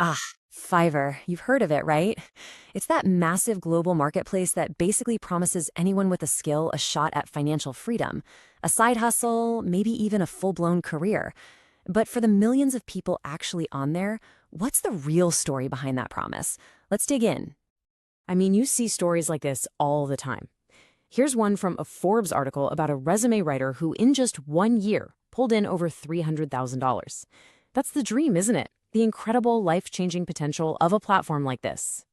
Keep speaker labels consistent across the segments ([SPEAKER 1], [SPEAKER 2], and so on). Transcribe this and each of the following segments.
[SPEAKER 1] Ah, Fiverr. You've heard of it, right? It's that massive global marketplace that basically promises anyone with a skill a shot at financial freedom, a side hustle, maybe even a full-blown career. But for the millions of people actually on there, what's the real story behind that promise? Let's dig in. I mean, you see stories like this all the time. Here's one from a Forbes article about a resume writer who, in just 1 year, pulled in over $300,000. That's the dream, isn't it? The incredible life-changing potential of a platform like this.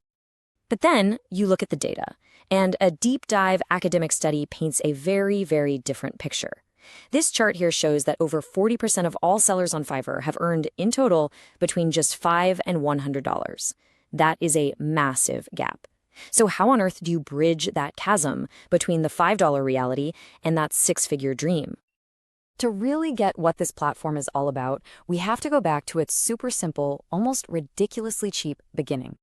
[SPEAKER 1] But then you look at the data, and a deep dive academic study paints a very, very different picture. This chart here shows that over 40% of all sellers on Fiverr have earned, in total, between just $5 and $100. That is a massive gap. So how on earth do you bridge that chasm between the $5 reality and that six-figure dream? To really get what this platform is all about, we have to go back to its super simple, almost ridiculously cheap beginning.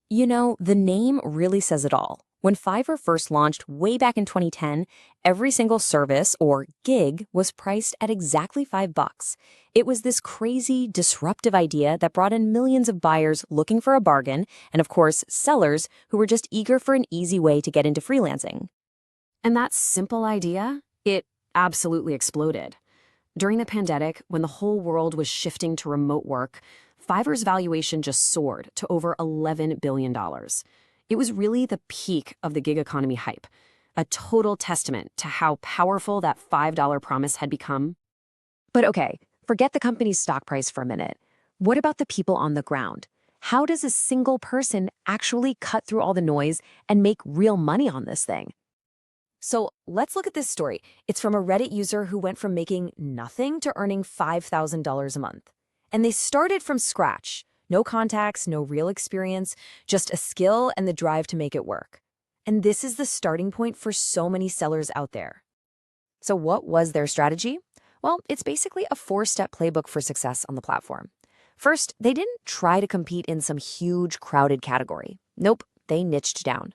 [SPEAKER 1] You know, the name really says it all. When Fiverr first launched way back in 2010, every single service, or gig, was priced at exactly $5. It was this crazy, disruptive idea that brought in millions of buyers looking for a bargain, and of course, sellers who were just eager for an easy way to get into freelancing. And that simple idea, it absolutely exploded. During the pandemic, when the whole world was shifting to remote work, Fiverr's valuation just soared to over $11 billion. It was really the peak of the gig economy hype, a total testament to how powerful that $5 promise had become. But okay, forget the company's stock price for a minute. What about the people on the ground? How does a single person actually cut through all the noise and make real money on this thing? So let's look at this story. It's from a Reddit user who went from making nothing to earning $5,000 a month. And they started from scratch. No contacts, no real experience, just a skill and the drive to make it work. And this is the starting point for so many sellers out there. So what was their strategy? Well, it's basically a 4-step playbook for success on the platform. First, they didn't try to compete in some huge, crowded category. Nope, they niched down.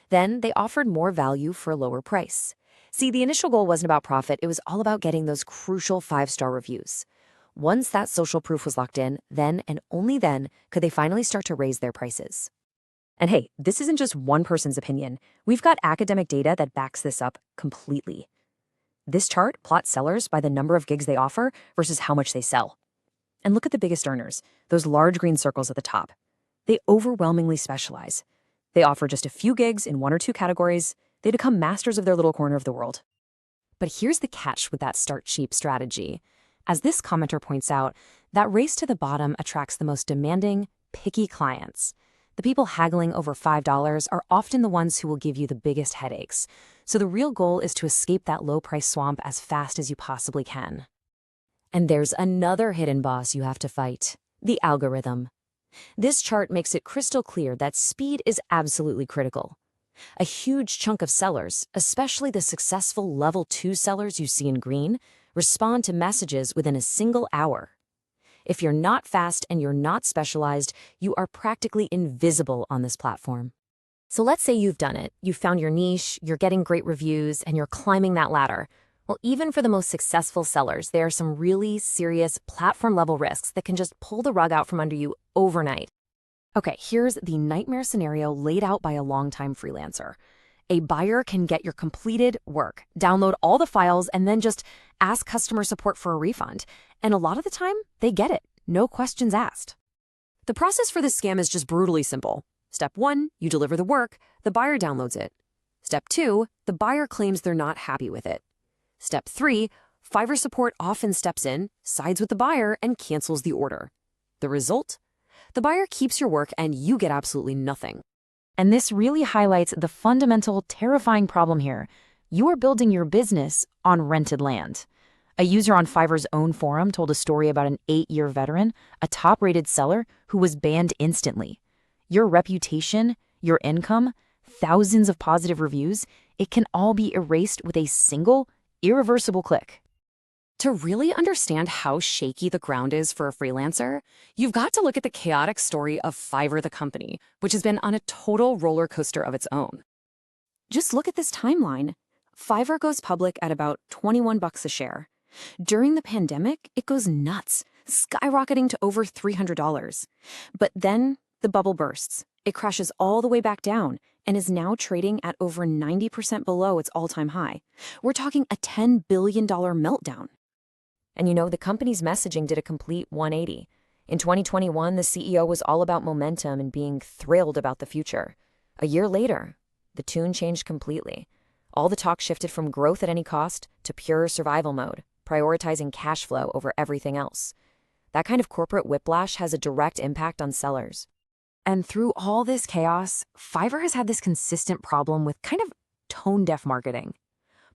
[SPEAKER 1] Then they offered more value for a lower price. See, the initial goal wasn't about profit, it was all about getting those crucial 5-star reviews. Once that social proof was locked in, then and only then could they finally start to raise their prices. And hey, this isn't just one person's opinion. We've got academic data that backs this up completely. This chart plots sellers by the number of gigs they offer versus how much they sell. And look at the biggest earners, those large green circles at the top. They overwhelmingly specialize. They offer just a few gigs in 1 or 2 categories. They become masters of their little corner of the world. But here's the catch with that start cheap strategy. As this commenter points out, that race to the bottom attracts the most demanding, picky clients. The people haggling over $5 are often the ones who will give you the biggest headaches. So the real goal is to escape that low-price swamp as fast as you possibly can. And there's another hidden boss you have to fight, the algorithm. This chart makes it crystal clear that speed is absolutely critical. A huge chunk of sellers, especially the successful level 2 sellers you see in green, respond to messages within a single hour. If you're not fast and you're not specialized, you are practically invisible on this platform. So let's say you've done it. You've found your niche, you're getting great reviews, and you're climbing that ladder. Well, even for the most successful sellers, there are some really serious platform-level risks that can just pull the rug out from under you overnight. Okay, here's the nightmare scenario laid out by a longtime freelancer. A buyer can get your completed work, download all the files, and then just ask customer support for a refund. And a lot of the time, they get it. No questions asked. The process for this scam is just brutally simple. Step 1, you deliver the work, the buyer downloads it. Step 2, the buyer claims they're not happy with it. Step 3, Fiverr support often steps in, sides with the buyer, and cancels the order. The result? The buyer keeps your work and you get absolutely nothing. And this really highlights the fundamental, terrifying problem here. You are building your business on rented land. A user on Fiverr's own forum told a story about an 8-year veteran, a top-rated seller who was banned instantly. Your reputation, your income, thousands of positive reviews, it can all be erased with a single, irreversible click. To really understand how shaky the ground is for a freelancer, you've got to look at the chaotic story of Fiverr the company, which has been on a total roller coaster of its own. Just look at this timeline. Fiverr goes public at about $21 a share. During the pandemic, it goes nuts, skyrocketing to over $300. But then the bubble bursts. It crashes all the way back down and is now trading at over 90% below its all-time high. We're talking a $10 billion meltdown. And the company's messaging did a complete 180. In 2021, the CEO was all about momentum and being thrilled about the future. A year later, the tune changed completely. All the talk shifted from growth at any cost to pure survival mode, prioritizing cash flow over everything else. That kind of corporate whiplash has a direct impact on sellers. And through all this chaos, Fiverr has had this consistent problem with kind of tone-deaf marketing.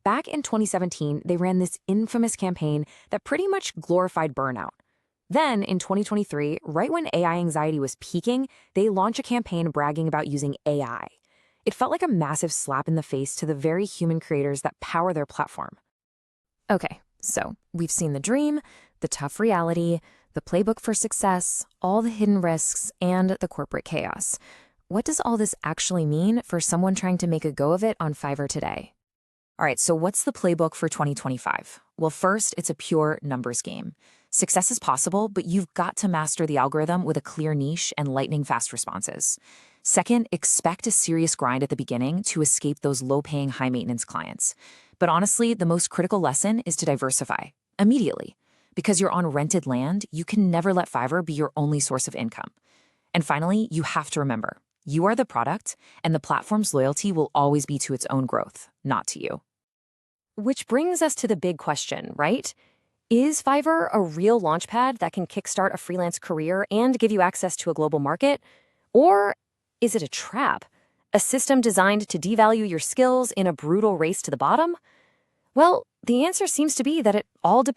[SPEAKER 1] Back in 2017, they ran this infamous campaign that pretty much glorified burnout. Then, in 2023, right when AI anxiety was peaking, they launched a campaign bragging about using AI. It felt like a massive slap in the face to the very human creators that power their platform. Okay, so we've seen the dream, the tough reality, the playbook for success, all the hidden risks, and the corporate chaos. What does all this actually mean for someone trying to make a go of it on Fiverr today? All right, so what's the playbook for 2025? Well, first, it's a pure numbers game. Success is possible, but you've got to master the algorithm with a clear niche and lightning-fast responses. Second, expect a serious grind at the beginning to escape those low-paying, high-maintenance clients. But honestly, the most critical lesson is to diversify immediately. Because you're on rented land, you can never let Fiverr be your only source of income. And finally, you have to remember, you are the product, and the platform's loyalty will always be to its own growth, not to you. Which brings us to the big question, right? Is Fiverr a real launchpad that can kickstart a freelance career and give you access to a global market? Or is it a trap? A system designed to devalue your skills in a brutal race to the bottom? Well, the answer seems to be that it all depends.